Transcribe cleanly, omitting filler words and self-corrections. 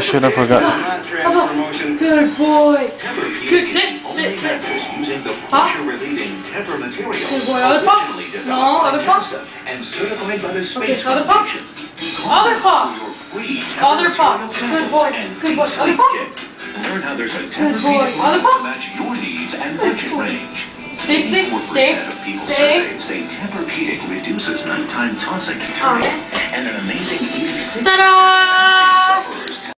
Oh shit, I forgot. Good boy. Good, sit. Pop. Good boy, other pop. No, other pop. Okay, other pop. Other pop. Other pop. Good boy. Good boy. Other pop. Learn how there's a Good boy. Other pop. match your needs and budget range. Stay. Say Tempur-Pedic reduces nighttime tossing and turning, and an amazing 86. Ta-da!